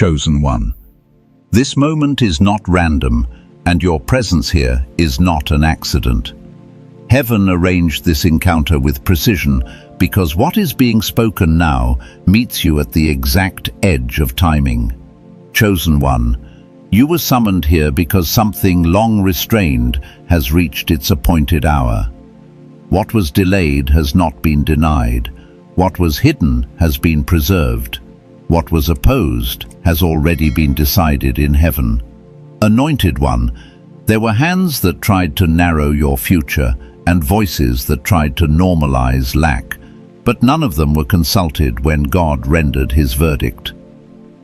Chosen one. This moment is not random, and your presence here is not an accident. Heaven arranged this encounter with precision because what is being spoken now meets you at the exact edge of timing. Chosen one, you were summoned here because something long restrained has reached its appointed hour. What was delayed has not been denied. What was hidden has been preserved. What was opposed has already been decided in heaven. Anointed one, there were hands that tried to narrow your future and voices that tried to normalize lack, but none of them were consulted when God rendered his verdict.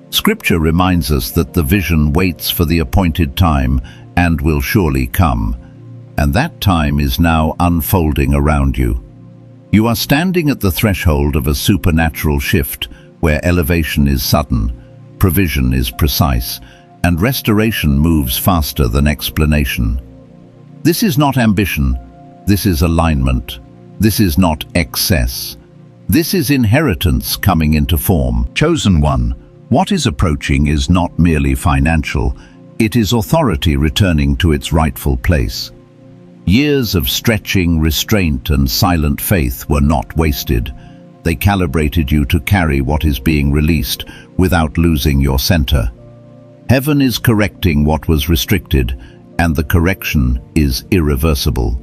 Scripture reminds us that the vision waits for the appointed time and will surely come, and that time is now unfolding around you. You are standing at the threshold of a supernatural shift where elevation is sudden, provision is precise, and restoration moves faster than explanation. This is not ambition, this is alignment. This is not excess. This is inheritance coming into form. Chosen one, what is approaching is not merely financial, it is authority returning to its rightful place. Years of stretching, restraint, and silent faith were not wasted. They calibrated you to carry what is being released without losing your center. Heaven is correcting what was restricted, and the correction is irreversible.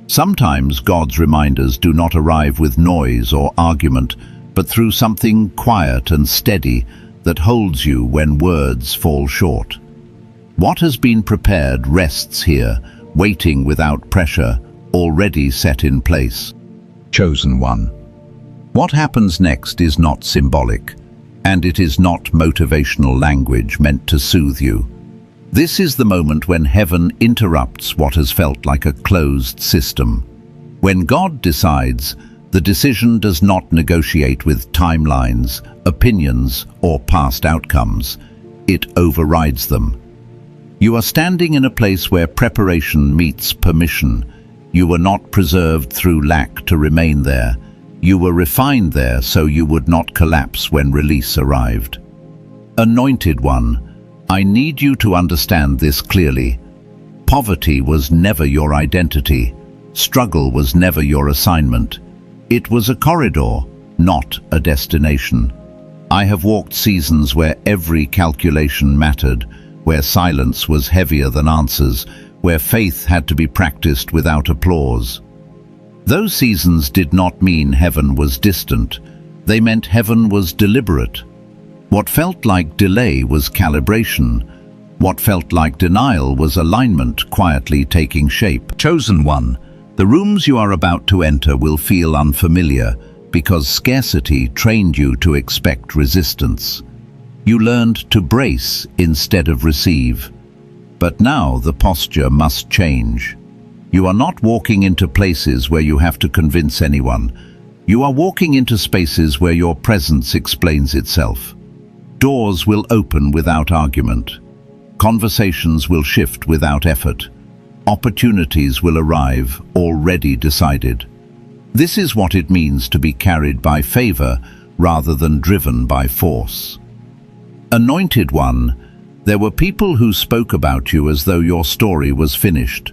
Sometimes God's reminders do not arrive with noise or argument, but through something quiet and steady that holds you when words fall short. What has been prepared rests here, waiting without pressure, already set in place. Chosen one. What happens next is not symbolic, and it is not motivational language meant to soothe you. This is the moment when heaven interrupts what has felt like a closed system. When God decides, the decision does not negotiate with timelines, opinions, or past outcomes. It overrides them. You are standing in a place where preparation meets permission. You were not preserved through lack to remain there. You were refined there so you would not collapse when release arrived. Anointed one, I need you to understand this clearly. Poverty was never your identity. Struggle was never your assignment. It was a corridor, not a destination. I have walked seasons where every calculation mattered, where silence was heavier than answers, where faith had to be practiced without applause. Those seasons did not mean heaven was distant. They meant heaven was deliberate. What felt like delay was calibration. What felt like denial was alignment quietly taking shape. Chosen one, the rooms you are about to enter will feel unfamiliar because scarcity trained you to expect resistance. You learned to brace instead of receive. But now the posture must change. You are not walking into places where you have to convince anyone. You are walking into spaces where your presence explains itself. Doors will open without argument. Conversations will shift without effort. Opportunities will arrive already decided. This is what it means to be carried by favor rather than driven by force. Anointed one, there were people who spoke about you as though your story was finished.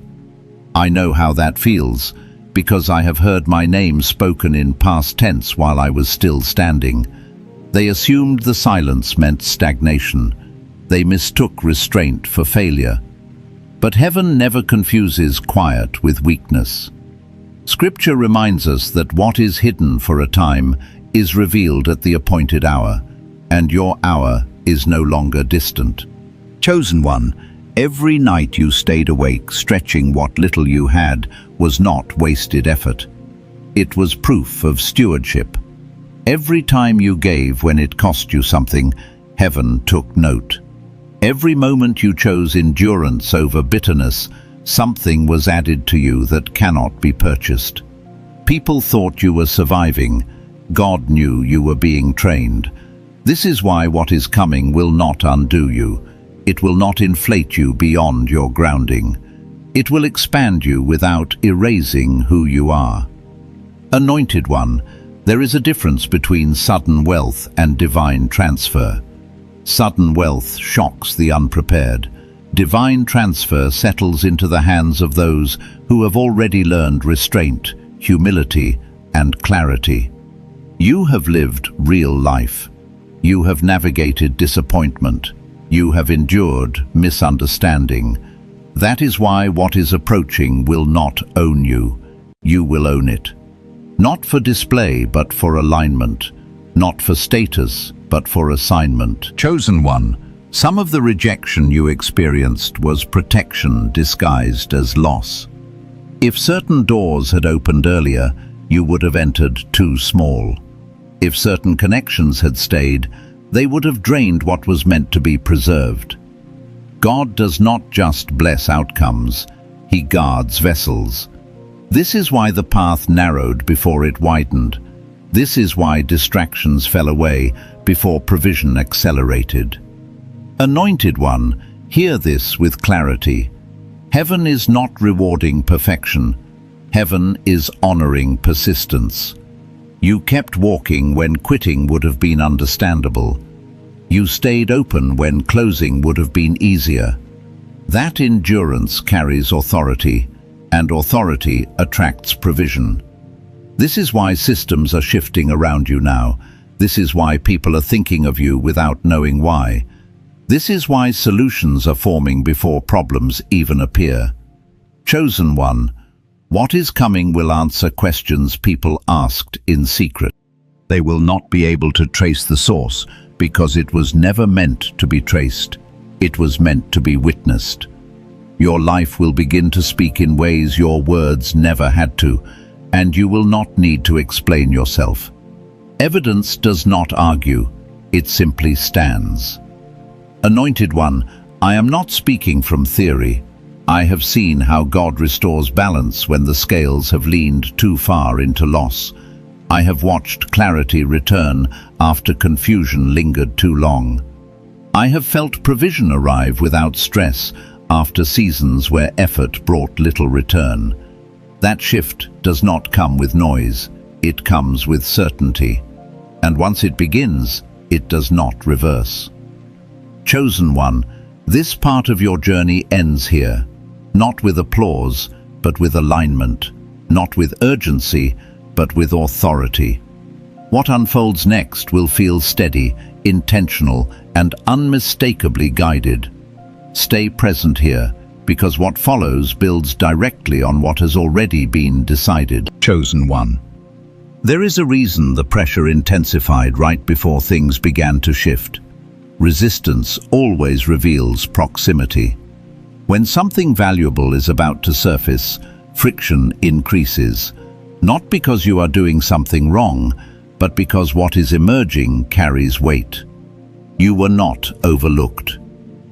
I know how that feels, because I have heard my name spoken in past tense while I was still standing. They assumed the silence meant stagnation. They mistook restraint for failure. But heaven never confuses quiet with weakness. Scripture reminds us that what is hidden for a time is revealed at the appointed hour, and your hour is no longer distant. Chosen one, every night you stayed awake, stretching what little you had, was not wasted effort. It was proof of stewardship. Every time you gave when it cost you something, heaven took note. Every moment you chose endurance over bitterness, something was added to you that cannot be purchased. People thought you were surviving. God knew you were being trained. This is why what is coming will not undo you. It will not inflate you beyond your grounding. It will expand you without erasing who you are. Anointed one, there is a difference between sudden wealth and divine transfer. Sudden wealth shocks the unprepared. Divine transfer settles into the hands of those who have already learned restraint, humility, and clarity. You have lived real life. You have navigated disappointment. You have endured misunderstanding. That is why what is approaching will not own you. You will own it. Not for display, but for alignment. Not for status, but for assignment. Chosen one, some of the rejection you experienced was protection disguised as loss. If certain doors had opened earlier, you would have entered too small. If certain connections had stayed, they would have drained what was meant to be preserved. God does not just bless outcomes, He guards vessels. This is why the path narrowed before it widened. This is why distractions fell away before provision accelerated. Anointed one, hear this with clarity. Heaven is not rewarding perfection. Heaven is honoring persistence. You kept walking when quitting would have been understandable. You stayed open when closing would have been easier. That endurance carries authority, and authority attracts provision. This is why systems are shifting around you now. This is why people are thinking of you without knowing why. This is why solutions are forming before problems even appear. Chosen one, what is coming will answer questions people asked in secret. They will not be able to trace the source because it was never meant to be traced. It was meant to be witnessed. Your life will begin to speak in ways your words never had to, and you will not need to explain yourself. Evidence does not argue, it simply stands. Anointed one, I am not speaking from theory. I have seen how God restores balance when the scales have leaned too far into loss. I have watched clarity return after confusion lingered too long. I have felt provision arrive without stress after seasons where effort brought little return. That shift does not come with noise, it comes with certainty. And once it begins, it does not reverse. Chosen one, this part of your journey ends here, not with applause, but with alignment, not with urgency, but with authority. What unfolds next will feel steady, intentional, and unmistakably guided. Stay present here, because what follows builds directly on what has already been decided. Chosen one. There is a reason the pressure intensified right before things began to shift. Resistance always reveals proximity. When something valuable is about to surface, friction increases, not because you are doing something wrong, but because what is emerging carries weight. You were not overlooked.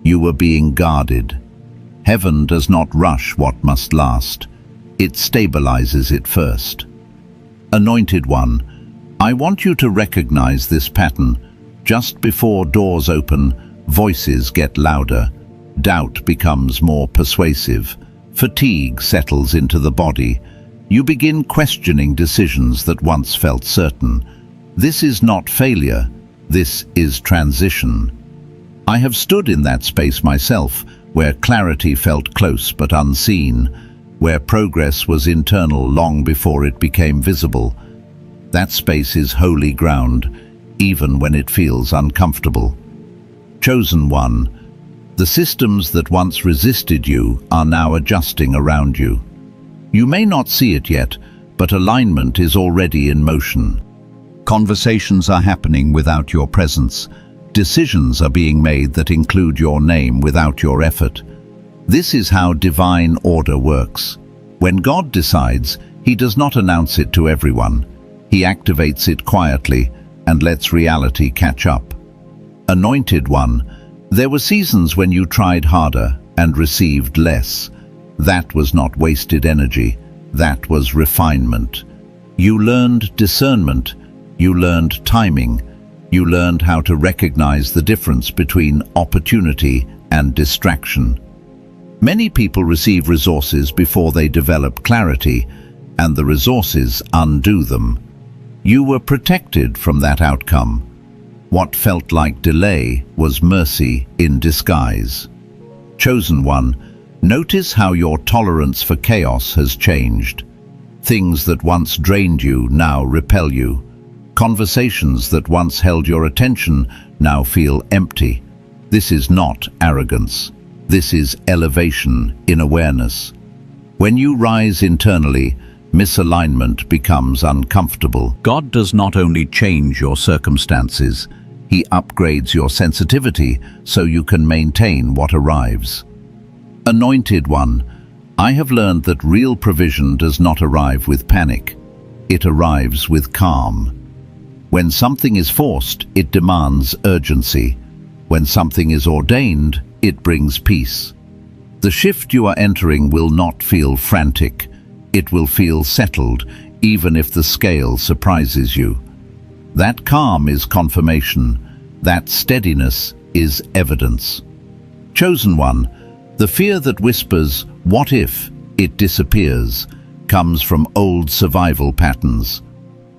You were being guarded. Heaven does not rush what must last. It stabilizes it first. Anointed one, I want you to recognize this pattern. Just before doors open, voices get louder. Doubt becomes more persuasive. Fatigue settles into the body. You begin questioning decisions that once felt certain. This is not failure. This is transition. I have stood in that space myself, where clarity felt close but unseen, where progress was internal long before it became visible. That space is holy ground, even when it feels uncomfortable. Chosen one, the systems that once resisted you are now adjusting around you. You may not see it yet, but alignment is already in motion. Conversations are happening without your presence. Decisions are being made that include your name without your effort. This is how divine order works. When God decides, He does not announce it to everyone. He activates it quietly and lets reality catch up. Anointed one, there were seasons when you tried harder and received less. That was not wasted energy. That was refinement. You learned discernment. You learned timing. You learned how to recognize the difference between opportunity and distraction. Many people receive resources before they develop clarity, and the resources undo them. You were protected from that outcome. What felt like delay was mercy in disguise. Chosen one, notice how your tolerance for chaos has changed. Things that once drained you now repel you. Conversations that once held your attention now feel empty. This is not arrogance. This is elevation in awareness. When you rise internally, misalignment becomes uncomfortable. God does not only change your circumstances, He upgrades your sensitivity so you can maintain what arrives. Anointed one, I have learned that real provision does not arrive with panic. It arrives with calm. When something is forced, it demands urgency. When something is ordained, it brings peace. The shift you are entering will not feel frantic. It will feel settled, even if the scale surprises you. That calm is confirmation. That steadiness is evidence. Chosen one, the fear that whispers, "What if?" it disappears, comes from old survival patterns.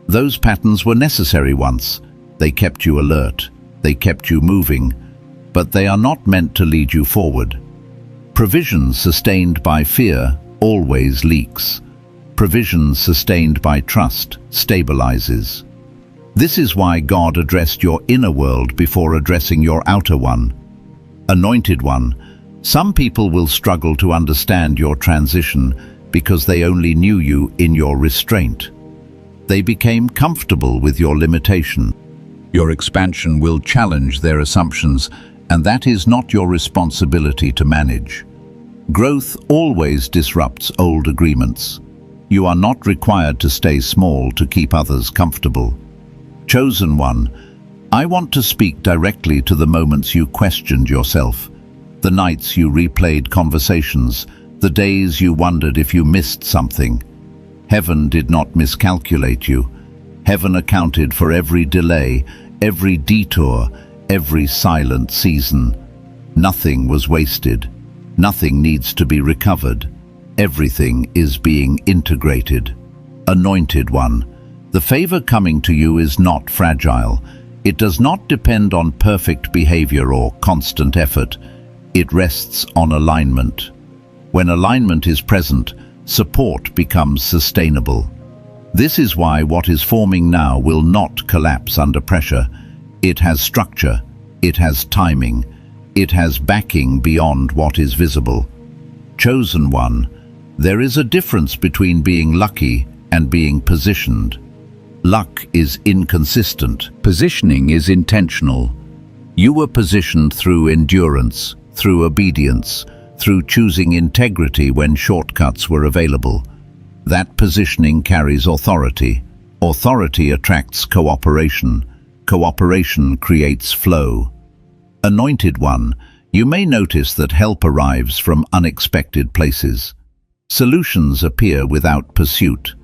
Those patterns were necessary once. They kept you alert. They kept you moving. But they are not meant to lead you forward. Provision sustained by fear always leaks. Provision sustained by trust stabilizes. This is why God addressed your inner world before addressing your outer one. Anointed one, some people will struggle to understand your transition because they only knew you in your restraint. They became comfortable with your limitation. Your expansion will challenge their assumptions, and that is not your responsibility to manage. Growth always disrupts old agreements. You are not required to stay small to keep others comfortable. Chosen one, I want to speak directly to the moments you questioned yourself, the nights you replayed conversations, the days you wondered if you missed something. Heaven did not miscalculate you. Heaven accounted for every delay, every detour, every silent season. Nothing was wasted. Nothing needs to be recovered. Everything is being integrated. Anointed one, the favor coming to you is not fragile. It does not depend on perfect behavior or constant effort. It rests on alignment. When alignment is present, support becomes sustainable. This is why what is forming now will not collapse under pressure. It has structure, it has timing, it has backing beyond what is visible. Chosen one, there is a difference between being lucky and being positioned. Luck is inconsistent. Positioning is intentional. You were positioned through endurance, through obedience, through choosing integrity when shortcuts were available. That positioning carries authority. Authority attracts cooperation. Cooperation creates flow. Anointed one, you may notice that help arrives from unexpected places. Solutions appear without pursuit.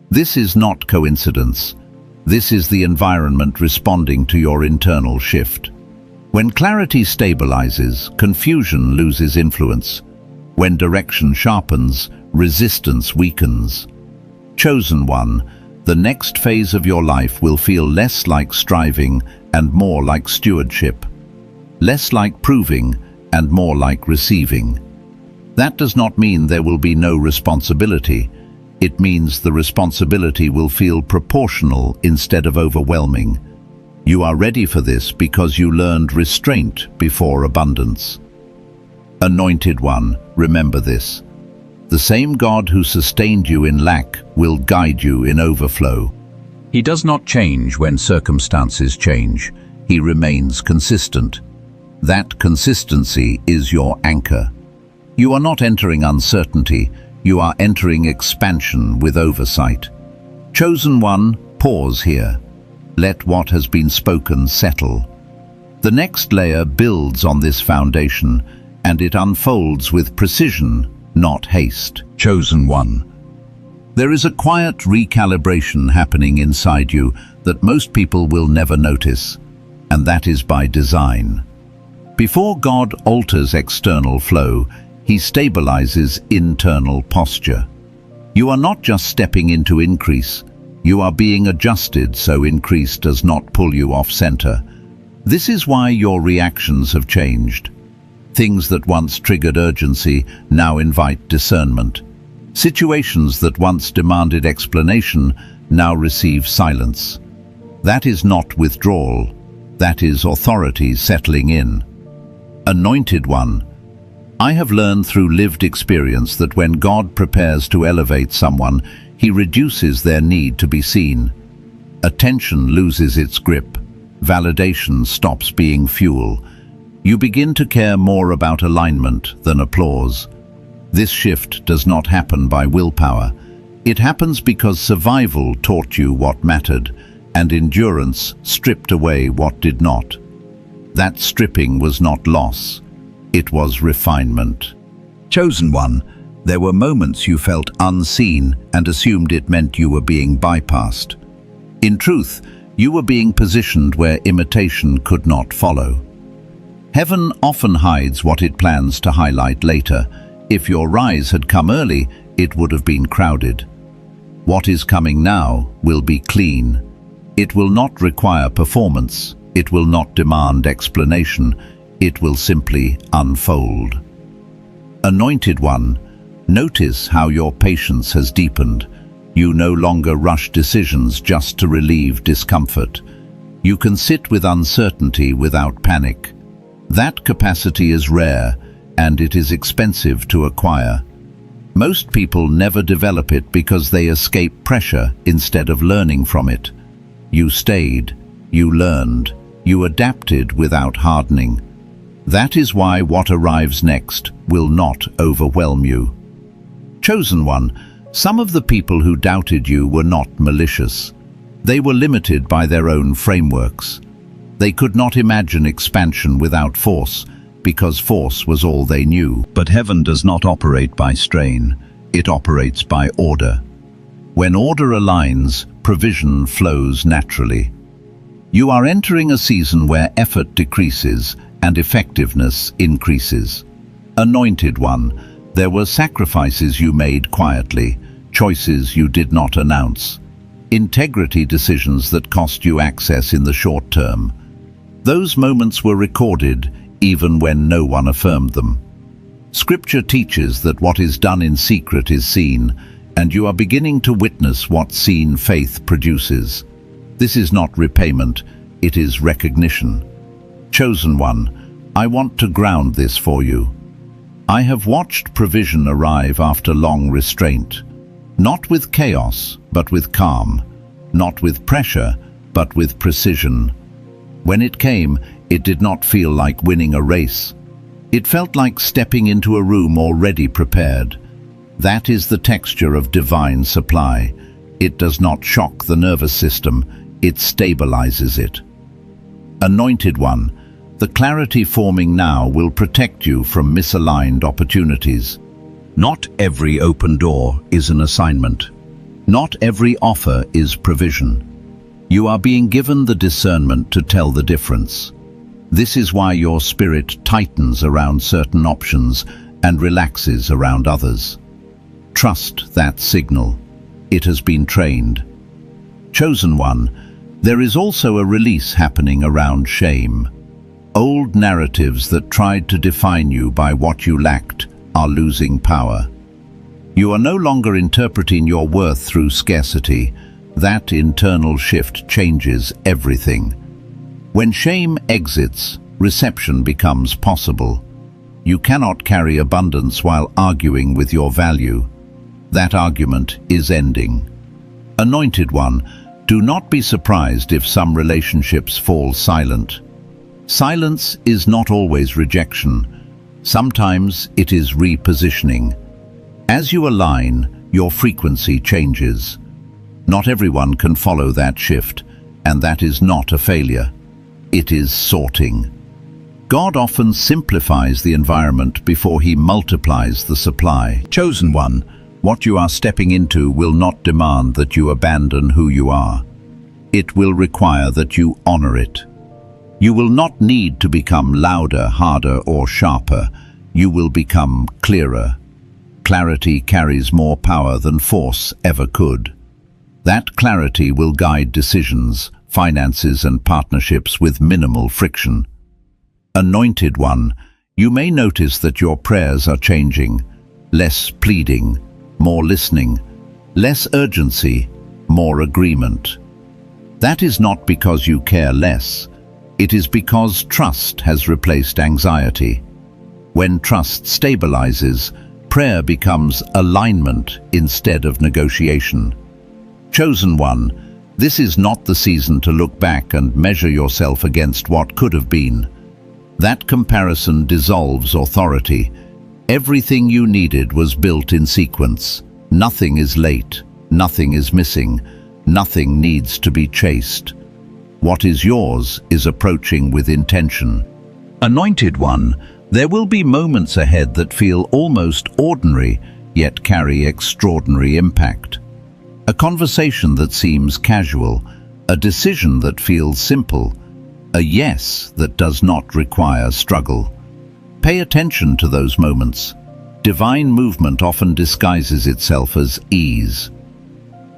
This is not coincidence. This is the environment responding to your internal shift. When clarity stabilizes, confusion loses influence. When direction sharpens, resistance weakens. Chosen one, the next phase of your life will feel less like striving and more like stewardship. Less like proving and more like receiving. That does not mean there will be no responsibility. It means the responsibility will feel proportional instead of overwhelming. You are ready for this because you learned restraint before abundance. Anointed one, remember this. The same God who sustained you in lack will guide you in overflow. He does not change when circumstances change. He remains consistent. That consistency is your anchor. You are not entering uncertainty. You are entering expansion with oversight. Chosen one, pause here. Let what has been spoken settle. The next layer builds on this foundation, and it unfolds with precision, not haste. Chosen one. There is a quiet recalibration happening inside you that most people will never notice, and that is by design. Before God alters external flow, He stabilizes internal posture. You are not just stepping into increase, you are being adjusted so increase does not pull you off center. This is why your reactions have changed. Things that once triggered urgency now invite discernment. Situations that once demanded explanation now receive silence. That is not withdrawal, that is authority settling in. Anointed One, I have learned through lived experience that when God prepares to elevate someone, He reduces their need to be seen. Attention loses its grip. Validation stops being fuel. You begin to care more about alignment than applause. This shift does not happen by willpower. It happens because survival taught you what mattered, and endurance stripped away what did not. That stripping was not loss. It was refinement. Chosen One, there were moments you felt unseen and assumed it meant you were being bypassed. In truth, you were being positioned where imitation could not follow. Heaven often hides what it plans to highlight later. If your rise had come early, it would have been crowded. What is coming now will be clean. It will not require performance. It will not demand explanation. It will simply unfold. Anointed One, notice how your patience has deepened. You no longer rush decisions just to relieve discomfort. You can sit with uncertainty without panic. That capacity is rare, and it is expensive to acquire. Most people never develop it because they escape pressure instead of learning from it. You stayed, you learned, you adapted without hardening. That is why what arrives next will not overwhelm you. Chosen One, some of the people who doubted you were not malicious. They were limited by their own frameworks. They could not imagine expansion without force, because force was all they knew. But heaven does not operate by strain. It operates by order. When order aligns, provision flows naturally. You are entering a season where effort decreases and effectiveness increases. Anointed One, there were sacrifices you made quietly, choices you did not announce, integrity decisions that cost you access in the short term. Those moments were recorded even when no one affirmed them. Scripture teaches that what is done in secret is seen, and you are beginning to witness what seen faith produces. This is not repayment, it is recognition. Chosen One, I want to ground this for you. I have watched provision arrive after long restraint, not with chaos, but with calm, not with pressure, but with precision. When it came, it did not feel like winning a race. It felt like stepping into a room already prepared. That is the texture of divine supply. It does not shock the nervous system, it stabilizes it. Anointed One, the clarity forming now will protect you from misaligned opportunities. Not every open door is an assignment. Not every offer is provision. You are being given the discernment to tell the difference. This is why your spirit tightens around certain options and relaxes around others. Trust that signal. It has been trained. Chosen One, there is also a release happening around shame. Old narratives that tried to define you by what you lacked are losing power. You are no longer interpreting your worth through scarcity. That internal shift changes everything. When shame exits, reception becomes possible. You cannot carry abundance while arguing with your value. That argument is ending. Anointed One, do not be surprised if some relationships fall silent. Silence is not always rejection. Sometimes it is repositioning. As you align, your frequency changes. Not everyone can follow that shift, and that is not a failure. It is sorting. God often simplifies the environment before He multiplies the supply. Chosen One, what you are stepping into will not demand that you abandon who you are. It will require that you honor it. You will not need to become louder, harder, or sharper. You will become clearer. Clarity carries more power than force ever could. That clarity will guide decisions, finances and partnerships with minimal friction. Anointed One, you may notice that your prayers are changing. Less pleading, more listening. Less urgency, more agreement. That is not because you care less. It is because trust has replaced anxiety. When trust stabilizes, prayer becomes alignment instead of negotiation. Chosen One, this is not the season to look back and measure yourself against what could have been. That comparison dissolves authority. Everything you needed was built in sequence. Nothing is late, nothing is missing, nothing needs to be chased. What is yours is approaching with intention. Anointed One, there will be moments ahead that feel almost ordinary, yet carry extraordinary impact. A conversation that seems casual, a decision that feels simple, a yes that does not require struggle. Pay attention to those moments. Divine movement often disguises itself as ease.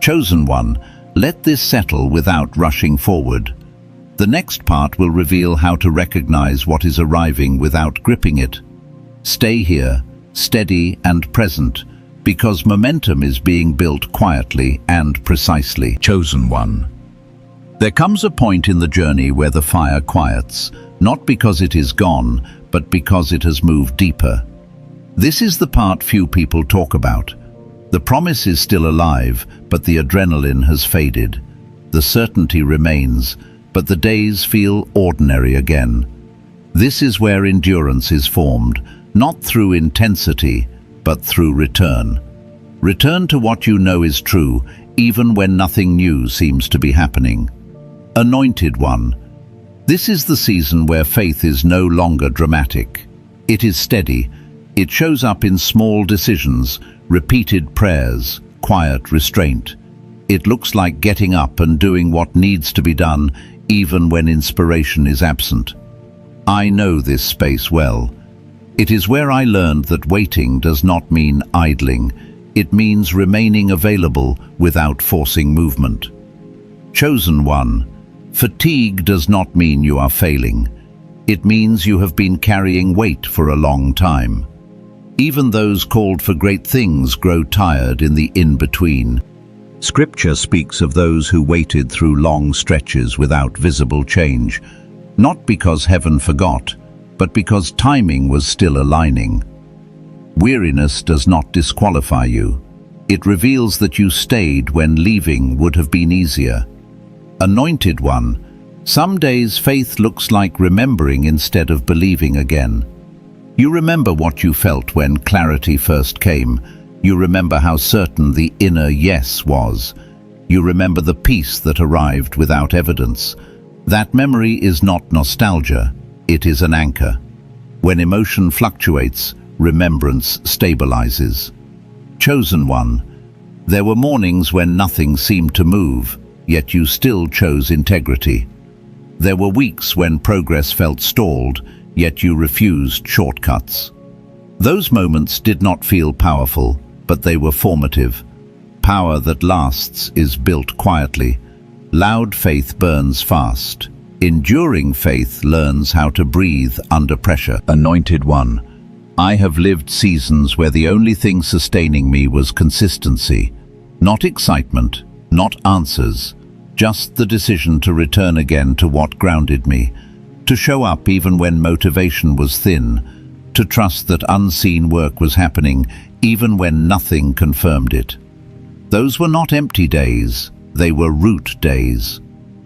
Chosen One, let this settle without rushing forward. The next part will reveal how to recognize what is arriving without gripping it. Stay here, steady and present, because momentum is being built quietly and precisely. Chosen One. There comes a point in the journey where the fire quiets, not because it is gone, but because it has moved deeper. This is the part few people talk about. The promise is still alive, but the adrenaline has faded. The certainty remains, but the days feel ordinary again. This is where endurance is formed, not through intensity, but through return. Return to what you know is true, even when nothing new seems to be happening. Anointed One, this is the season where faith is no longer dramatic. It is steady. It shows up in small decisions, repeated prayers, quiet restraint. It looks like getting up and doing what needs to be done, even when inspiration is absent. I know this space well. It is where I learned that waiting does not mean idling. It means remaining available without forcing movement. Chosen One, fatigue does not mean you are failing. It means you have been carrying weight for a long time. Even those called for great things grow tired in the in-between. Scripture speaks of those who waited through long stretches without visible change, not because heaven forgot, but because timing was still aligning. Weariness does not disqualify you. It reveals that you stayed when leaving would have been easier. Anointed One, some days faith looks like remembering instead of believing again. You remember what you felt when clarity first came. You remember how certain the inner yes was. You remember the peace that arrived without evidence. That memory is not nostalgia, it is an anchor. When emotion fluctuates, remembrance stabilizes. Chosen One, there were mornings when nothing seemed to move, yet you still chose integrity. There were weeks when progress felt stalled, yet you refused shortcuts. Those moments did not feel powerful, but they were formative. Power that lasts is built quietly. Loud faith burns fast. Enduring faith learns how to breathe under pressure. Anointed One, I have lived seasons where the only thing sustaining me was consistency. Not excitement, not answers, just the decision to return again to what grounded me, to show up even when motivation was thin, to trust that unseen work was happening even when nothing confirmed it. Those were not empty days, they were root days.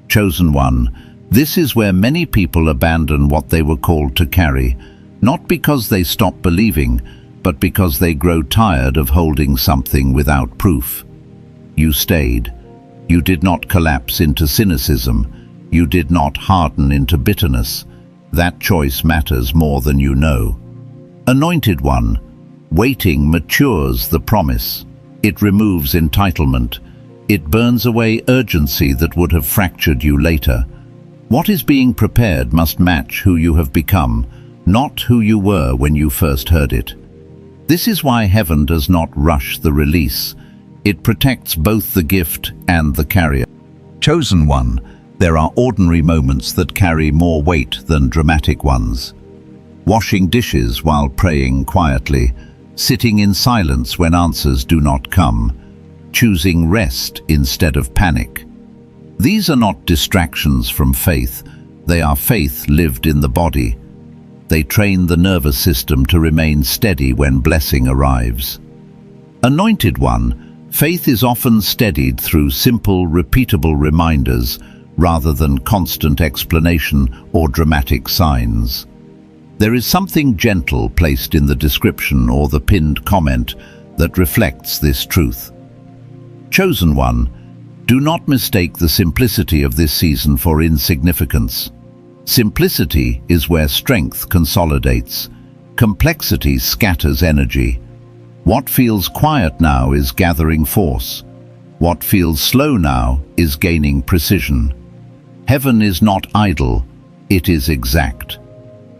Chosen One, this is where many people abandon what they were called to carry, not because they stop believing, but because they grow tired of holding something without proof. You stayed. You did not collapse into cynicism. You did not harden into bitterness. That choice matters more than you know. Anointed One, waiting matures the promise. It removes entitlement. It burns away urgency that would have fractured you later. What is being prepared must match who you have become, not who you were when you first heard it. This is why heaven does not rush the release. It protects both the gift and the carrier. Chosen One, There are ordinary moments that carry more weight than dramatic ones. Washing dishes while praying quietly, sitting in silence when answers do not come, choosing rest instead of panic. These are not distractions from faith, they are faith lived in the body. They train the nervous system to remain steady when blessing arrives. Anointed One, faith is often steadied through simple, repeatable reminders rather than constant explanation or dramatic signs. There is something gentle placed in the description or the pinned comment that reflects this truth. Chosen One, do not mistake the simplicity of this season for insignificance. Simplicity is where strength consolidates. Complexity scatters energy. What feels quiet now is gathering force. What feels slow now is gaining precision. Heaven is not idle, it is exact.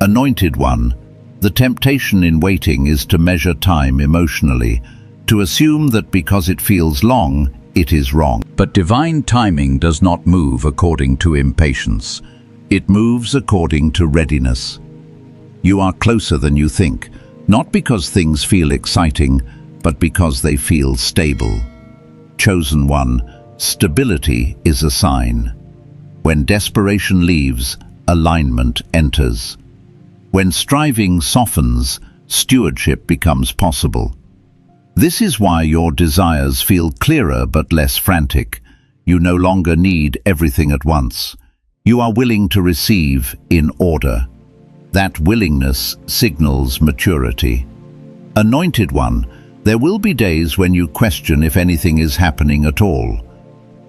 Anointed One, the temptation in waiting is to measure time emotionally, to assume that because it feels long, it is wrong. But divine timing does not move according to impatience. It moves according to readiness. You are closer than you think, not because things feel exciting, but because they feel stable. Chosen One, stability is a sign. When desperation leaves, alignment enters. When striving softens, stewardship becomes possible. This is why your desires feel clearer but less frantic. You no longer need everything at once. You are willing to receive in order. That willingness signals maturity. Anointed One, there will be days when you question if anything is happening at all.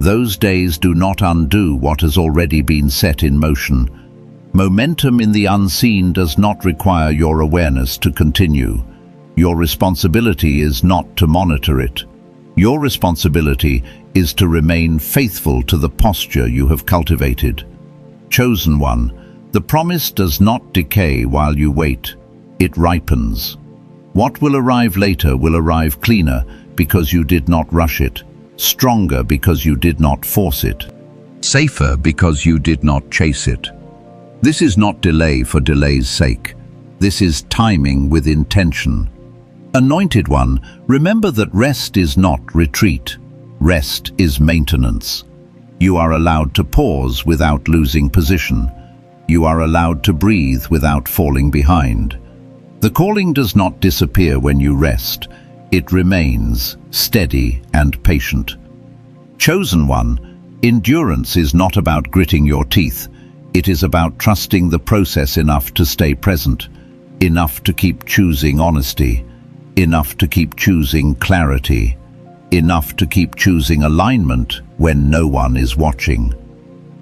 Those days do not undo what has already been set in motion. Momentum in the unseen does not require your awareness to continue. Your responsibility is not to monitor it. Your responsibility is to remain faithful to the posture you have cultivated. Chosen One, the promise does not decay while you wait. It ripens. What will arrive later will arrive cleaner because you did not rush it, stronger because you did not force it, safer because you did not chase it. This is not delay for delay's sake. This is timing with intention. Anointed One, remember that rest is not retreat. Rest is maintenance. You are allowed to pause without losing position. You are allowed to breathe without falling behind. The calling does not disappear when you rest. It remains steady and patient. Chosen One, endurance is not about gritting your teeth. It is about trusting the process enough to stay present, enough to keep choosing honesty, enough to keep choosing clarity, enough to keep choosing alignment when no one is watching.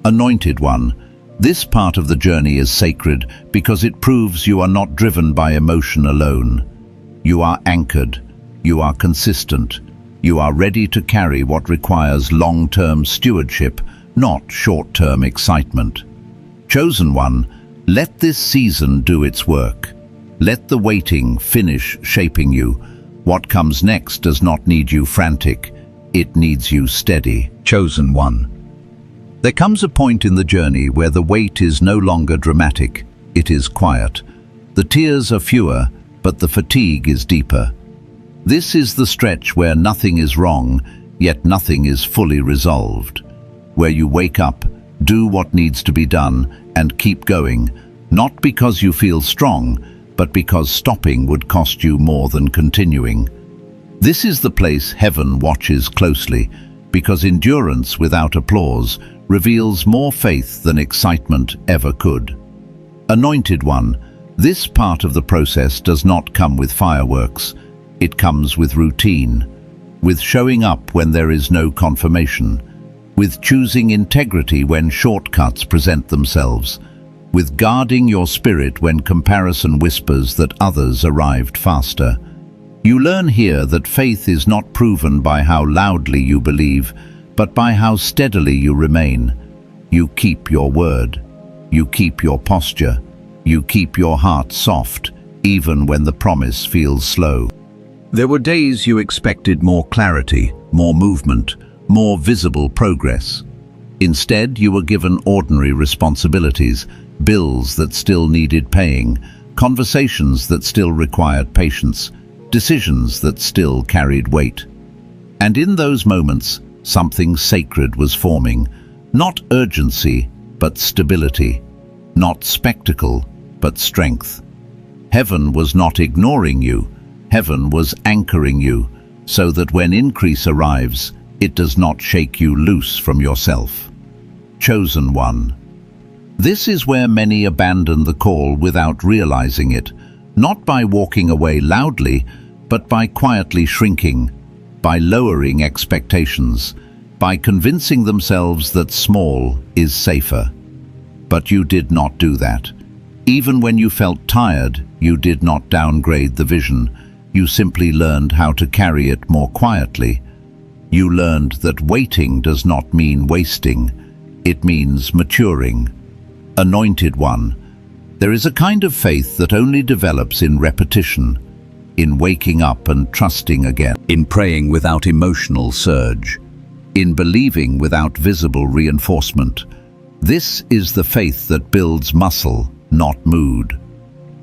Anointed One, this part of the journey is sacred because it proves you are not driven by emotion alone. You are anchored, you are consistent, you are ready to carry what requires long-term stewardship, not short-term excitement. Chosen One, let this season do its work. Let the waiting finish shaping you. What comes next does not need you frantic, it needs you steady. Chosen One. There comes a point in the journey where the wait is no longer dramatic, it is quiet. The tears are fewer, but the fatigue is deeper. This is the stretch where nothing is wrong, yet nothing is fully resolved. Where you wake up, do what needs to be done, and keep going, not because you feel strong, but because stopping would cost you more than continuing. This is the place heaven watches closely, because endurance without applause reveals more faith than excitement ever could. Anointed One, this part of the process does not come with fireworks. It comes with routine, with showing up when there is no confirmation, with choosing integrity when shortcuts present themselves, with guarding your spirit when comparison whispers that others arrived faster. You learn here that faith is not proven by how loudly you believe, but by how steadily you remain. You keep your word. You keep your posture. You keep your heart soft, even when the promise feels slow. There were days you expected more clarity, more movement, more visible progress. Instead, you were given ordinary responsibilities, bills that still needed paying, conversations that still required patience, decisions that still carried weight. And in those moments, something sacred was forming, not urgency, but stability, not spectacle, but strength. Heaven was not ignoring you, heaven was anchoring you, so that when increase arrives, it does not shake you loose from yourself. Chosen one. This is where many abandon the call without realizing it, not by walking away loudly, but by quietly shrinking, by lowering expectations, by convincing themselves that small is safer. But you did not do that. Even when you felt tired, you did not downgrade the vision. You simply learned how to carry it more quietly. You learned that waiting does not mean wasting. It means maturing. Anointed one. There is a kind of faith that only develops in repetition, in waking up and trusting again, in praying without emotional surge, in believing without visible reinforcement. This is the faith that builds muscle, not mood.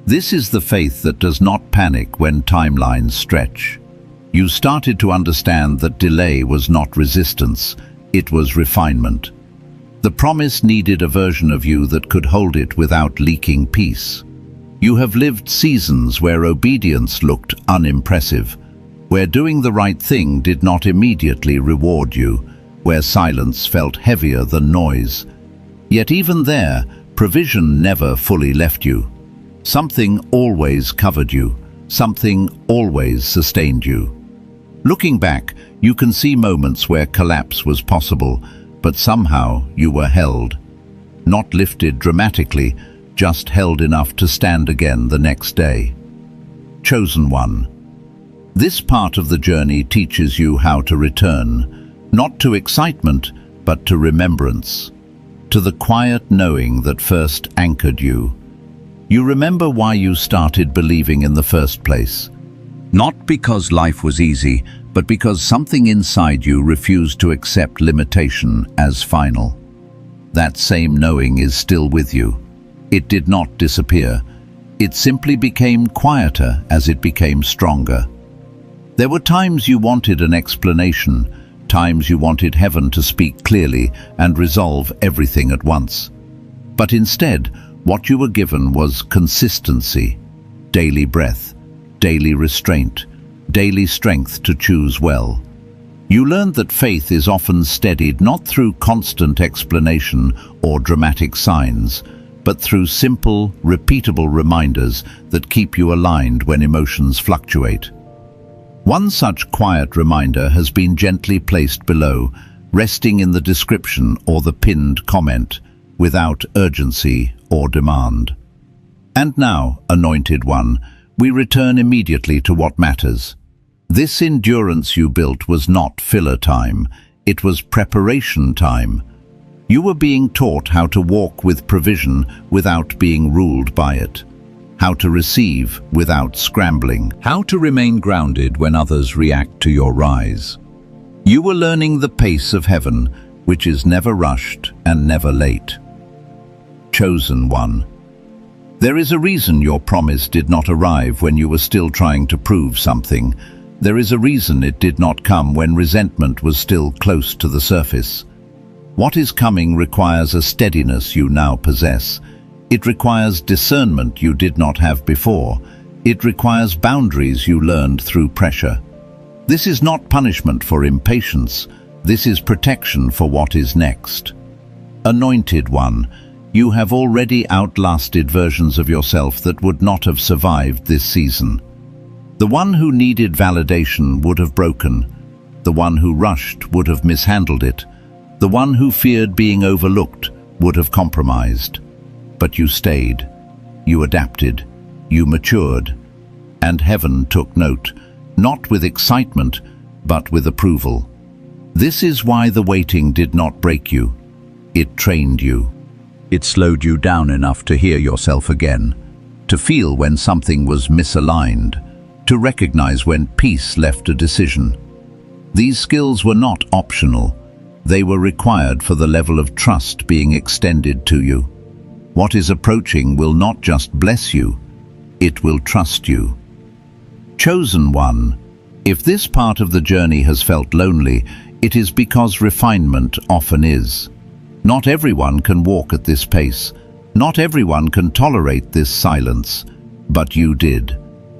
This is the faith that does not panic when timelines stretch. You started to understand that delay was not resistance, it was refinement. The promise needed a version of you that could hold it without leaking peace. You have lived seasons where obedience looked unimpressive, where doing the right thing did not immediately reward you, where silence felt heavier than noise. Yet even there, provision never fully left you. Something always covered you, something always sustained you. Looking back, you can see moments where collapse was possible, but somehow you were held. Not lifted dramatically, just held enough to stand again the next day. Chosen one. This part of the journey teaches you how to return, not to excitement, but to remembrance, to the quiet knowing that first anchored you. You remember why you started believing in the first place. Not because life was easy, but because something inside you refused to accept limitation as final. That same knowing is still with you. It did not disappear. It simply became quieter as it became stronger. There were times you wanted an explanation, times you wanted heaven to speak clearly and resolve everything at once. But instead, what you were given was consistency, daily breath, daily restraint, daily strength to choose well. You learned that faith is often steadied not through constant explanation or dramatic signs, but through simple, repeatable reminders that keep you aligned when emotions fluctuate. One such quiet reminder has been gently placed below, resting in the description or the pinned comment, without urgency or demand. And now, Anointed One, we return immediately to what matters. This endurance you built was not filler time, it was preparation time. You were being taught how to walk with provision without being ruled by it, how to receive without scrambling, how to remain grounded when others react to your rise. You were learning the pace of heaven, which is never rushed and never late. Chosen one. There is a reason your promise did not arrive when you were still trying to prove something. There is a reason it did not come when resentment was still close to the surface. What is coming requires a steadiness you now possess. It requires discernment you did not have before. It requires boundaries you learned through pressure. This is not punishment for impatience. This is protection for what is next. Anointed One, you have already outlasted versions of yourself that would not have survived this season. The one who needed validation would have broken. The one who rushed would have mishandled it. The one who feared being overlooked would have compromised. But you stayed. You adapted. You matured. And heaven took note, not with excitement, but with approval. This is why the waiting did not break you. It trained you. It slowed you down enough to hear yourself again, to feel when something was misaligned, to recognize when peace left a decision. These skills were not optional. They were required for the level of trust being extended to you. What is approaching will not just bless you, it will trust you. Chosen one, if this part of the journey has felt lonely, it is because refinement often is. Not everyone can walk at this pace. Not everyone can tolerate this silence, but you did.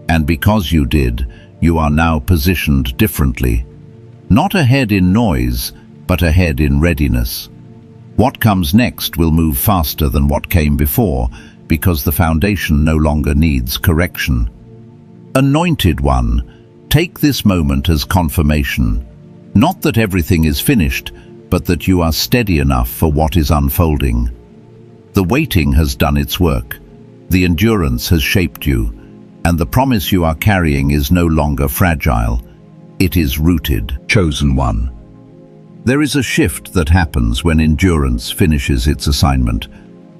And because you did, you are now positioned differently. Not ahead in noise, but ahead in readiness. What comes next will move faster than what came before, because the foundation no longer needs correction. Anointed one, take this moment as confirmation. Not that everything is finished, but that you are steady enough for what is unfolding. The waiting has done its work. The endurance has shaped you, and the promise you are carrying is no longer fragile. It is rooted. Chosen one. There is a shift that happens when endurance finishes its assignment.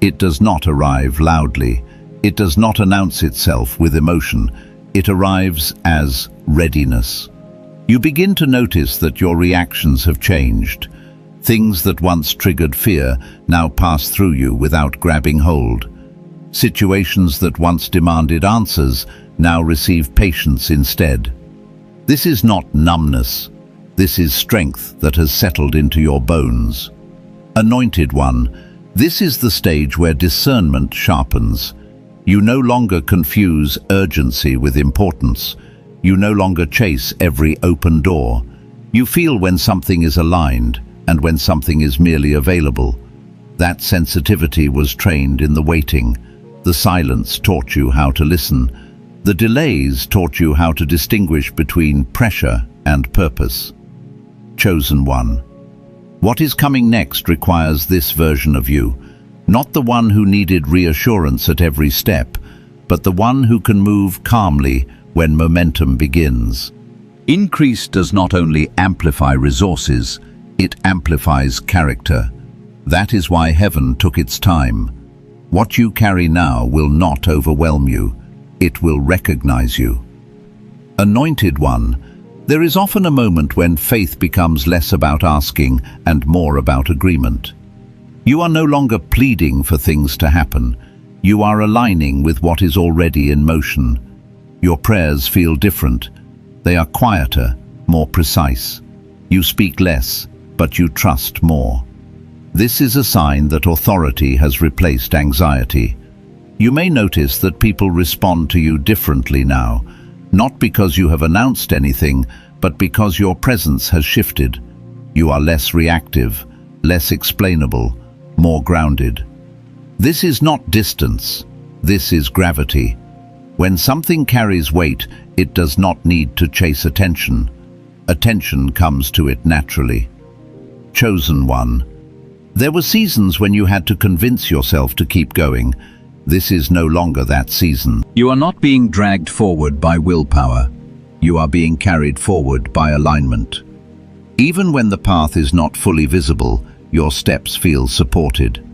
It does not arrive loudly. It does not announce itself with emotion. It arrives as readiness. You begin to notice that your reactions have changed. Things that once triggered fear now pass through you without grabbing hold. Situations that once demanded answers now receive patience instead. This is not numbness. This is strength that has settled into your bones. Anointed one, this is the stage where discernment sharpens. You no longer confuse urgency with importance. You no longer chase every open door. You feel when something is aligned and when something is merely available. That sensitivity was trained in the waiting. The silence taught you how to listen. The delays taught you how to distinguish between pressure and purpose. Chosen one. What is coming next requires this version of you, not the one who needed reassurance at every step, but the one who can move calmly when momentum begins. Increase does not only amplify resources, it amplifies character. That is why heaven took its time. What you carry now will not overwhelm you. It will recognize you. Anointed one, there is often a moment when faith becomes less about asking and more about agreement. You are no longer pleading for things to happen. You are aligning with what is already in motion. Your prayers feel different. They are quieter, more precise. You speak less, but you trust more. This is a sign that authority has replaced anxiety. You may notice that people respond to you differently now, not because you have announced anything, but because your presence has shifted. You are less reactive, less explainable, more grounded. This is not distance. This is gravity. When something carries weight, it does not need to chase attention. Attention comes to it naturally. Chosen one. There were seasons when you had to convince yourself to keep going. This is no longer that season. You are not being dragged forward by willpower. You are being carried forward by alignment. Even when the path is not fully visible, your steps feel supported.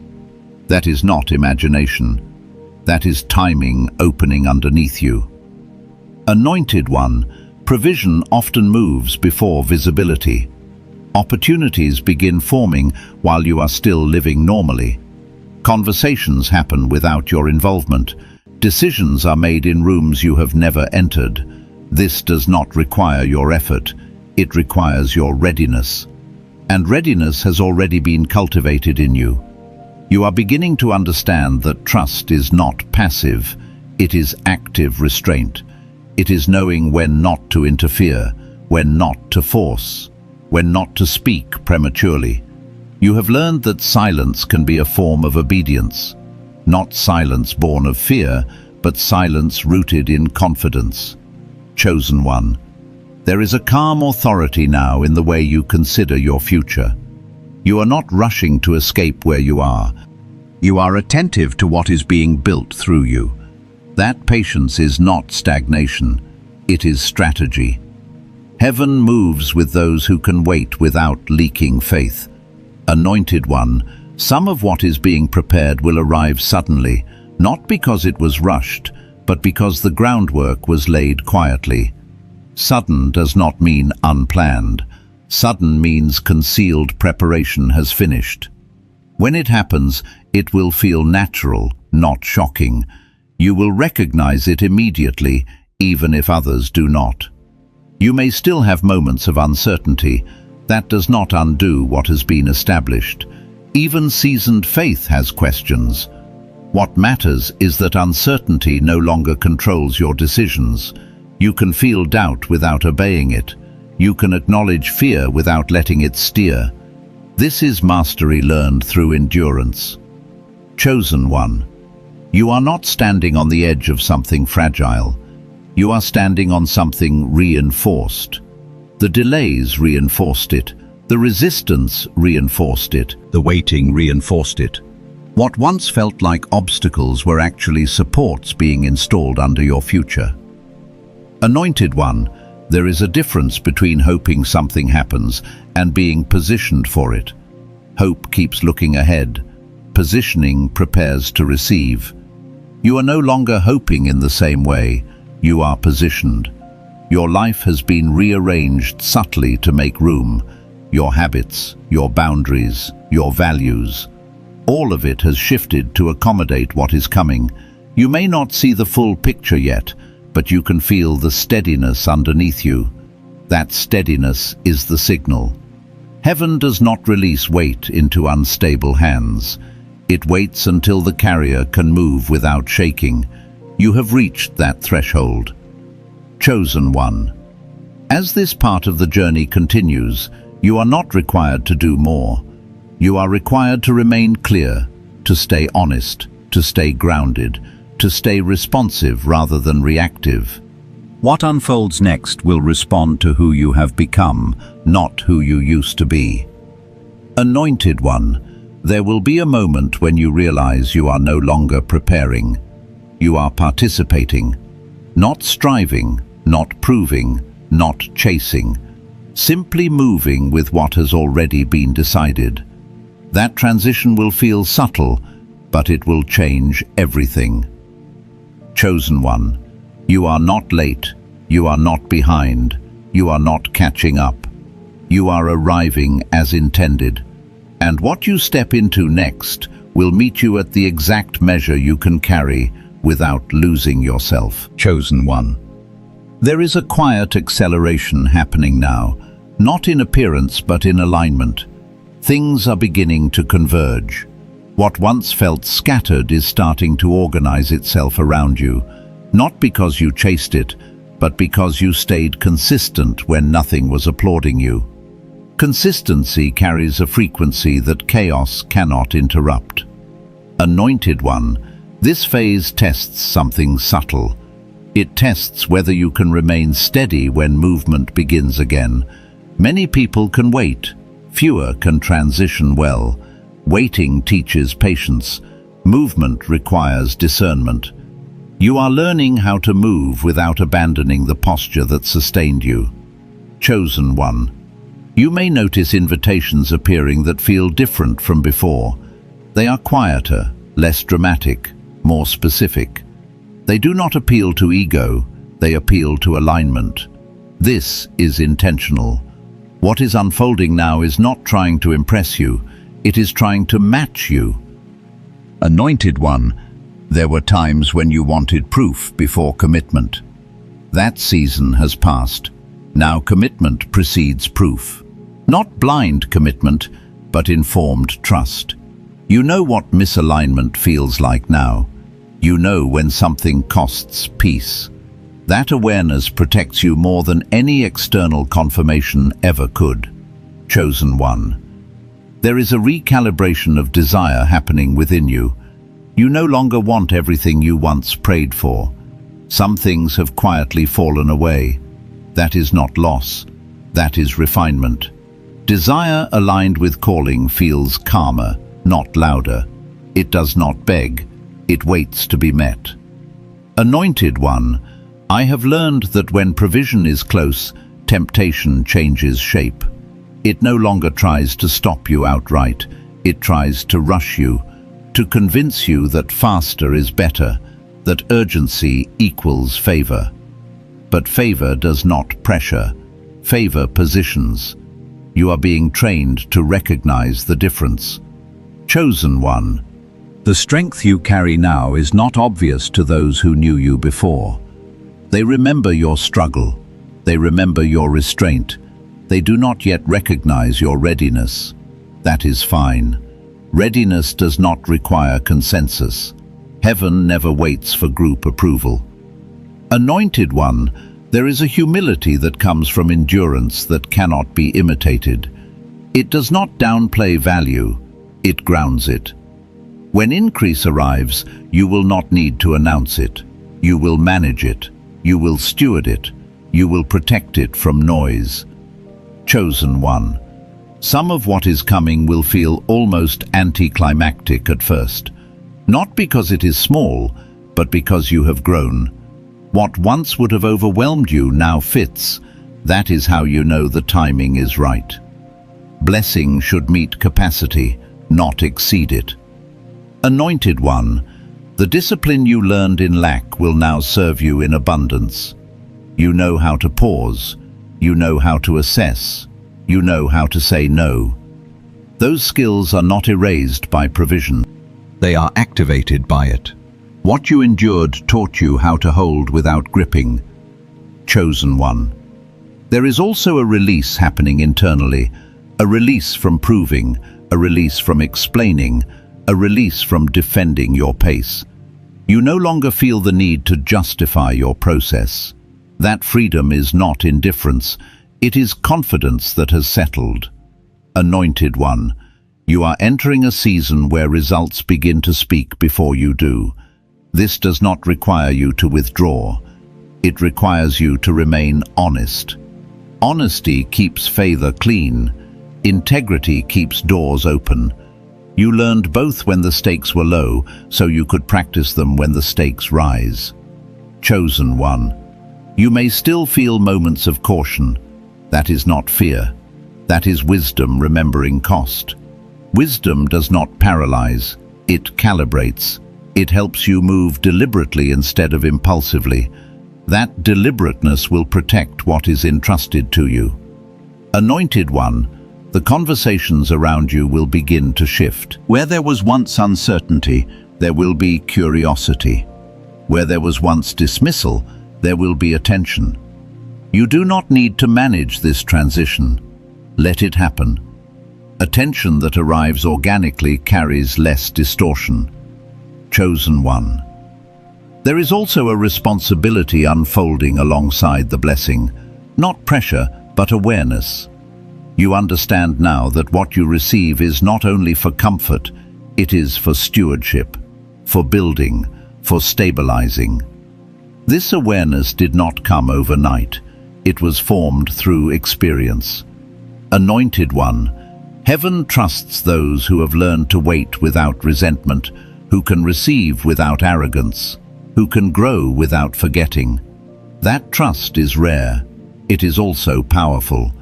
That is not imagination. That is timing opening underneath you. Anointed one, provision often moves before visibility. Opportunities begin forming while you are still living normally. Conversations happen without your involvement. Decisions are made in rooms you have never entered. This does not require your effort. It requires your readiness. And readiness has already been cultivated in you. You are beginning to understand that trust is not passive. It is active restraint. It is knowing when not to interfere, when not to force, when not to speak prematurely. You have learned that silence can be a form of obedience. Not silence born of fear, but silence rooted in confidence. Chosen one. There is a calm authority now in the way you consider your future. You are not rushing to escape where you are. You are attentive to what is being built through you. That patience is not stagnation. It is strategy. Heaven moves with those who can wait without leaking faith. Anointed one, some of what is being prepared will arrive suddenly, not because it was rushed, but because the groundwork was laid quietly. Sudden does not mean unplanned. Sudden means concealed preparation has finished. When it happens, it will feel natural, not shocking. You will recognize it immediately, even if others do not. You may still have moments of uncertainty. That does not undo what has been established. Even seasoned faith has questions. What matters is that uncertainty no longer controls your decisions. You can feel doubt without obeying it. You can acknowledge fear without letting it steer. This is mastery learned through endurance. Chosen one. You are not standing on the edge of something fragile. You are standing on something reinforced. The delays reinforced it. The resistance reinforced it. The waiting reinforced it. What once felt like obstacles were actually supports being installed under your future. Anointed one, there is a difference between hoping something happens and being positioned for it. Hope keeps looking ahead. Positioning prepares to receive. You are no longer hoping in the same way. You are positioned. Your life has been rearranged subtly to make room. Your habits, your boundaries, your values. All of it has shifted to accommodate what is coming. You may not see the full picture yet, but you can feel the steadiness underneath you. That steadiness is the signal. Heaven does not release weight into unstable hands. It waits until the carrier can move without shaking. You have reached that threshold. Chosen one. As this part of the journey continues, you are not required to do more. You are required to remain clear, to stay honest, to stay grounded, to stay responsive rather than reactive. What unfolds next will respond to who you have become, not who you used to be. Anointed one, there will be a moment when you realize you are no longer preparing. You are participating, not striving, not proving, not chasing, simply moving with what has already been decided. That transition will feel subtle, but it will change everything. Chosen one, you are not late, you are not behind, you are not catching up. You are arriving as intended. And what you step into next will meet you at the exact measure you can carry without losing yourself. Chosen one. There is a quiet acceleration happening now, not in appearance but in alignment. Things are beginning to converge. What once felt scattered is starting to organize itself around you, not because you chased it, but because you stayed consistent when nothing was applauding you. Consistency carries a frequency that chaos cannot interrupt. Anointed one, this phase tests something subtle. It tests whether you can remain steady when movement begins again. Many people can wait. Fewer can transition well. Waiting teaches patience. Movement requires discernment. You are learning how to move without abandoning the posture that sustained you. Chosen one. You may notice invitations appearing that feel different from before. They are quieter, less dramatic, more specific. They do not appeal to ego, they appeal to alignment. This is intentional. What is unfolding now is not trying to impress you, it is trying to match you. Anointed one, there were times when you wanted proof before commitment. That season has passed. Now commitment precedes proof. Not blind commitment, but informed trust. You know what misalignment feels like now. You know when something costs peace. That awareness protects you more than any external confirmation ever could. Chosen one. There is a recalibration of desire happening within you. You no longer want everything you once prayed for. Some things have quietly fallen away. That is not loss. That is refinement. Desire aligned with calling feels calmer, not louder. It does not beg. It waits to be met. Anointed one, I have learned that when provision is close, temptation changes shape. It no longer tries to stop you outright. It tries to rush you, to convince you that faster is better, that urgency equals favor. But favor does not pressure. Favor positions. You are being trained to recognize the difference. Chosen one. The strength you carry now is not obvious to those who knew you before. They remember your struggle. They remember your restraint. They do not yet recognize your readiness. That is fine. Readiness does not require consensus. Heaven never waits for group approval. Anointed one, there is a humility that comes from endurance that cannot be imitated. It does not downplay value, it grounds it. When increase arrives, you will not need to announce it. You will manage it. You will steward it. You will protect it from noise. Chosen one. Some of what is coming will feel almost anticlimactic at first. Not because it is small, but because you have grown. What once would have overwhelmed you now fits. That is how you know the timing is right. Blessing should meet capacity, not exceed it. Anointed one, the discipline you learned in lack will now serve you in abundance. You know how to pause. You know how to assess. You know how to say no. Those skills are not erased by provision. They are activated by it. What you endured taught you how to hold without gripping. Chosen one. There is also a release happening internally, a release from proving, a release from explaining, a release from defending your pace. You no longer feel the need to justify your process. That freedom is not indifference, it is confidence that has settled. Anointed one, you are entering a season where results begin to speak before you do. This does not require you to withdraw. It requires you to remain honest. Honesty keeps favor clean. Integrity keeps doors open. You learned both when the stakes were low, so you could practice them when the stakes rise. Chosen one. You may still feel moments of caution. That is not fear. That is wisdom remembering cost. Wisdom does not paralyze. It calibrates. It helps you move deliberately instead of impulsively. That deliberateness will protect what is entrusted to you. Anointed one, the conversations around you will begin to shift. Where there was once uncertainty, there will be curiosity. Where there was once dismissal, there will be attention. You do not need to manage this transition. Let it happen. Attention that arrives organically carries less distortion. Chosen one. There is also a responsibility unfolding alongside the blessing. Not pressure, but awareness. You understand now that what you receive is not only for comfort, it is for stewardship, for building, for stabilizing. This awareness did not come overnight. It was formed through experience. Anointed one, heaven trusts those who have learned to wait without resentment, who can receive without arrogance, who can grow without forgetting. That trust is rare. It is also powerful.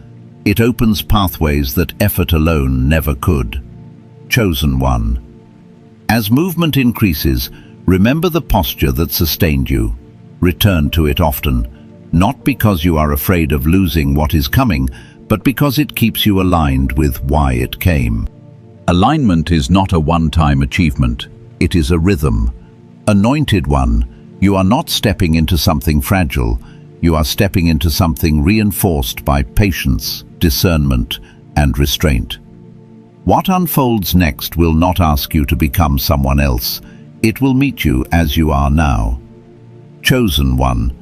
It opens pathways that effort alone never could. Chosen one. As movement increases, remember the posture that sustained you. Return to it often, not because you are afraid of losing what is coming, but because it keeps you aligned with why it came. Alignment is not a one-time achievement. It is a rhythm. Anointed one, you are not stepping into something fragile. You are stepping into something reinforced by patience, discernment, and restraint. What unfolds next will not ask you to become someone else. It will meet you as you are now. Chosen one.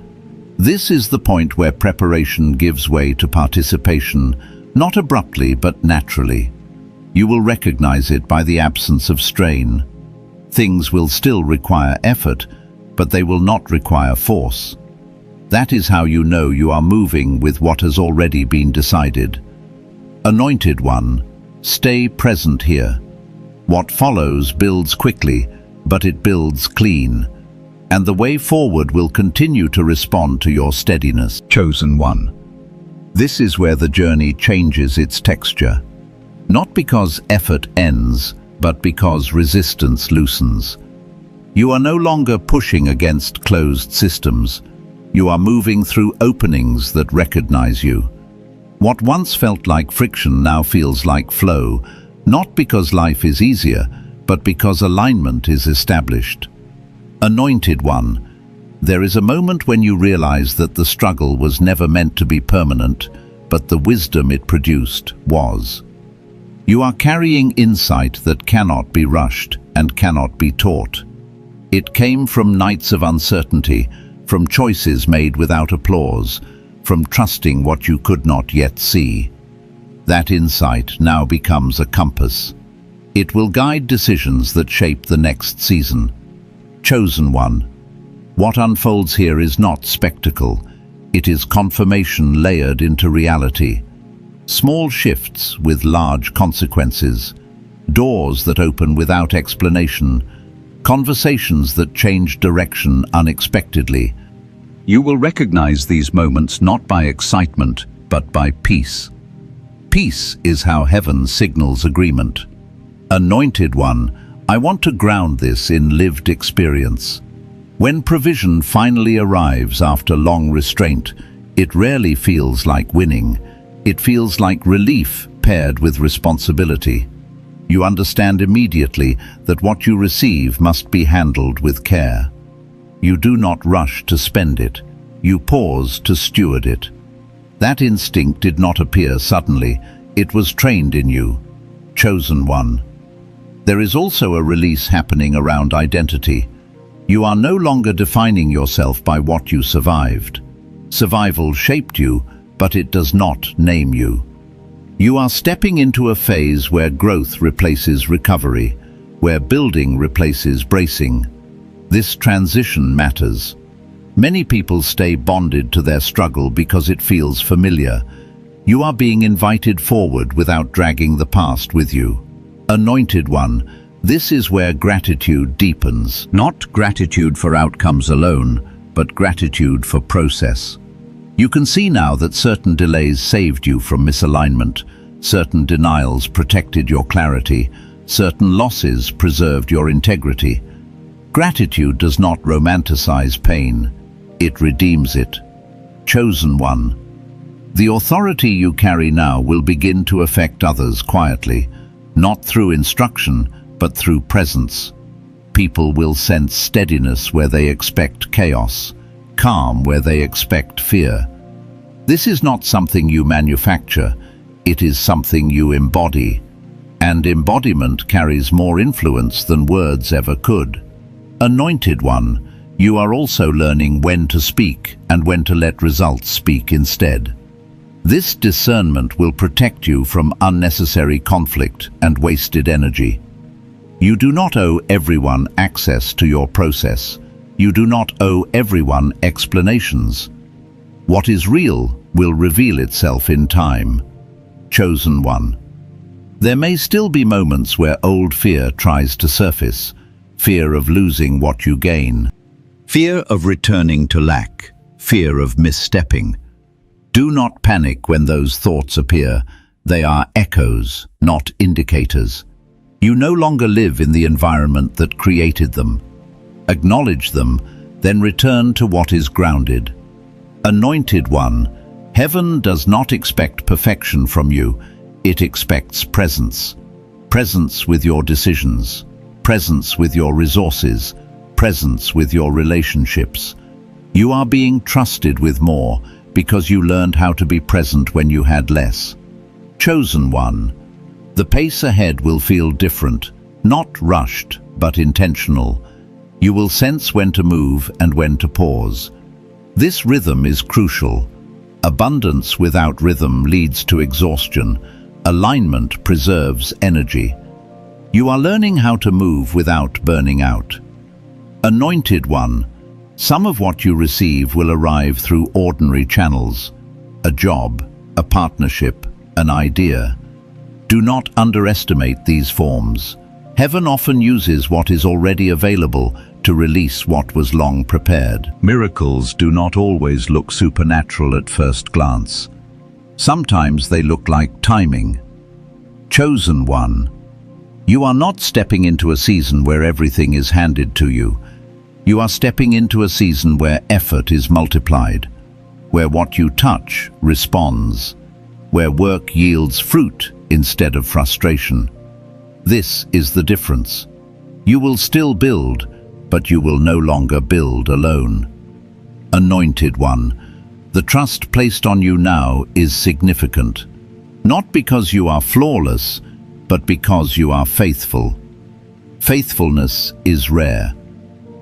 This is the point where preparation gives way to participation, not abruptly but naturally. You will recognize it by the absence of strain. Things will still require effort, but they will not require force. That is how you know you are moving with what has already been decided. Anointed one, stay present here. What follows builds quickly, but it builds clean. And the way forward will continue to respond to your steadiness. Chosen one. This is where the journey changes its texture. Not because effort ends, but because resistance loosens. You are no longer pushing against closed systems. You are moving through openings that recognize you. What once felt like friction now feels like flow, not because life is easier, but because alignment is established. Anointed One, there is a moment when you realize that the struggle was never meant to be permanent, but the wisdom it produced was. You are carrying insight that cannot be rushed and cannot be taught. It came from nights of uncertainty, from choices made without applause, from trusting what you could not yet see. That insight now becomes a compass. It will guide decisions that shape the next season. Chosen One, what unfolds here is not spectacle. It is confirmation layered into reality. Small shifts with large consequences. Doors that open without explanation. Conversations that change direction unexpectedly. You will recognize these moments not by excitement, but by peace. Peace is how heaven signals agreement. Anointed One, I want to ground this in lived experience. When provision finally arrives after long restraint, it rarely feels like winning. It feels like relief paired with responsibility. You understand immediately that what you receive must be handled with care. You do not rush to spend it. You pause to steward it. That instinct did not appear suddenly. It was trained in you. Chosen One. There is also a release happening around identity. You are no longer defining yourself by what you survived. Survival shaped you, but it does not name you. You are stepping into a phase where growth replaces recovery, where building replaces bracing. This transition matters. Many people stay bonded to their struggle because it feels familiar. You are being invited forward without dragging the past with you. Anointed One, this is where gratitude deepens. Not gratitude for outcomes alone, but gratitude for process. You can see now that certain delays saved you from misalignment, certain denials protected your clarity, certain losses preserved your integrity. Gratitude does not romanticize pain, it redeems it. Chosen One, the authority you carry now will begin to affect others quietly, not through instruction, but through presence. People will sense steadiness where they expect chaos, calm where they expect fear. This is not something you manufacture, it is something you embody. And embodiment carries more influence than words ever could. Anointed One, you are also learning when to speak and when to let results speak instead. This discernment will protect you from unnecessary conflict and wasted energy. You do not owe everyone access to your process. You do not owe everyone explanations. What is real will reveal itself in time. Chosen One. There may still be moments where old fear tries to surface. Fear of losing what you gain. Fear of returning to lack. Fear of misstepping. Do not panic when those thoughts appear. They are echoes, not indicators. You no longer live in the environment that created them. Acknowledge them, then return to what is grounded. Anointed One, heaven does not expect perfection from you. It expects presence. Presence with your decisions. Presence with your resources. Presence with your relationships. You are being trusted with more because you learned how to be present when you had less. Chosen One, the pace ahead will feel different, not rushed, but intentional. You will sense when to move and when to pause. This rhythm is crucial. Abundance without rhythm leads to exhaustion. Alignment preserves energy. You are learning how to move without burning out. Anointed One, some of what you receive will arrive through ordinary channels. A job, a partnership, an idea. Do not underestimate these forms. Heaven often uses what is already available to release what was long prepared. Miracles do not always look supernatural at first glance. Sometimes they look like timing. Chosen One, you are not stepping into a season where everything is handed to you. You are stepping into a season where effort is multiplied, where what you touch responds. where work yields fruit instead of frustration. This is the difference. You will still build, but you will no longer build alone. Anointed One, the trust placed on you now is significant, not because you are flawless, but because you are faithful. Faithfulness is rare.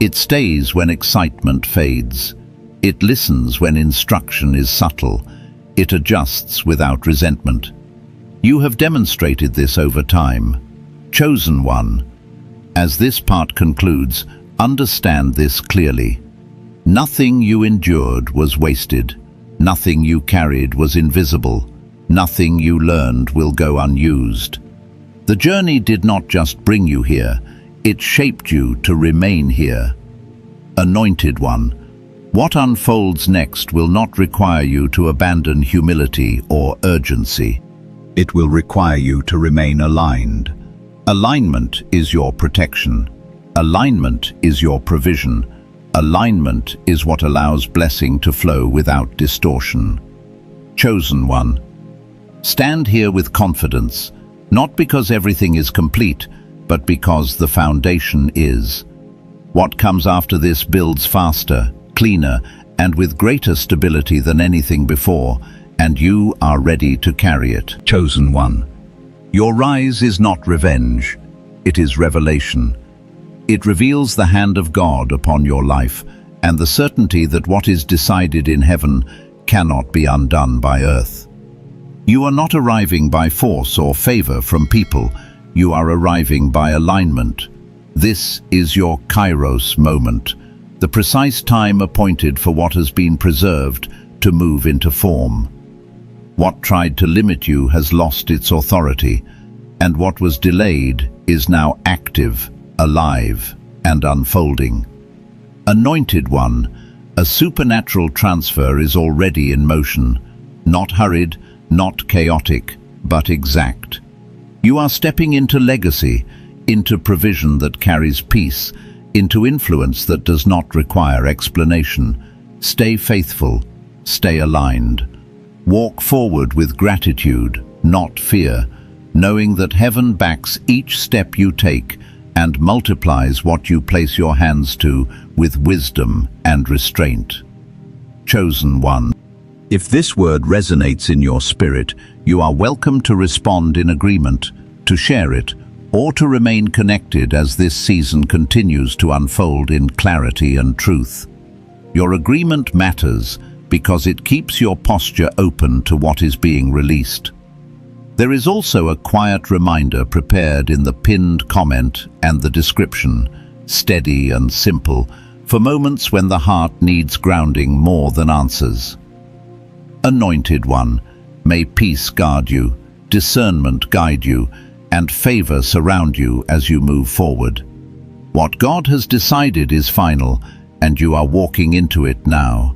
It stays when excitement fades. It listens when instruction is subtle. It adjusts without resentment. You have demonstrated this over time. Chosen One, as this part concludes, understand this clearly. Nothing you endured was wasted. Nothing you carried was invisible. Nothing you learned will go unused. The journey did not just bring you here, it shaped you to remain here. Anointed One, what unfolds next will not require you to abandon humility or urgency. It will require you to remain aligned. Alignment is your protection. Alignment is your provision. Alignment is what allows blessing to flow without distortion. Chosen One, stand here with confidence, not because everything is complete, but because the foundation is. What comes after this builds faster, cleaner, and with greater stability than anything before, and you are ready to carry it. Chosen One, your rise is not revenge, it is revelation. It reveals the hand of God upon your life and the certainty that what is decided in heaven cannot be undone by earth. You are not arriving by force or favor from people, you are arriving by alignment. This is your Kairos moment, the precise time appointed for what has been preserved to move into form. What tried to limit you has lost its authority, and what was delayed is now active, alive, and unfolding. Anointed One, a supernatural transfer is already in motion, not hurried, not chaotic, but exact. You are stepping into legacy, into provision that carries peace, into influence that does not require explanation. Stay faithful, stay aligned. Walk forward with gratitude, not fear, knowing that heaven backs each step you take and multiplies what you place your hands to with wisdom and restraint. Chosen One, if this word resonates in your spirit, you are welcome to respond in agreement, to share it, or to remain connected as this season continues to unfold in clarity and truth. Your agreement matters because it keeps your posture open to what is being released. There is also a quiet reminder prepared in the pinned comment and the description, steady and simple, for moments when the heart needs grounding more than answers. Anointed One, may peace guard you, discernment guide you, and favor surround you as you move forward. What God has decided is final, and you are walking into it now.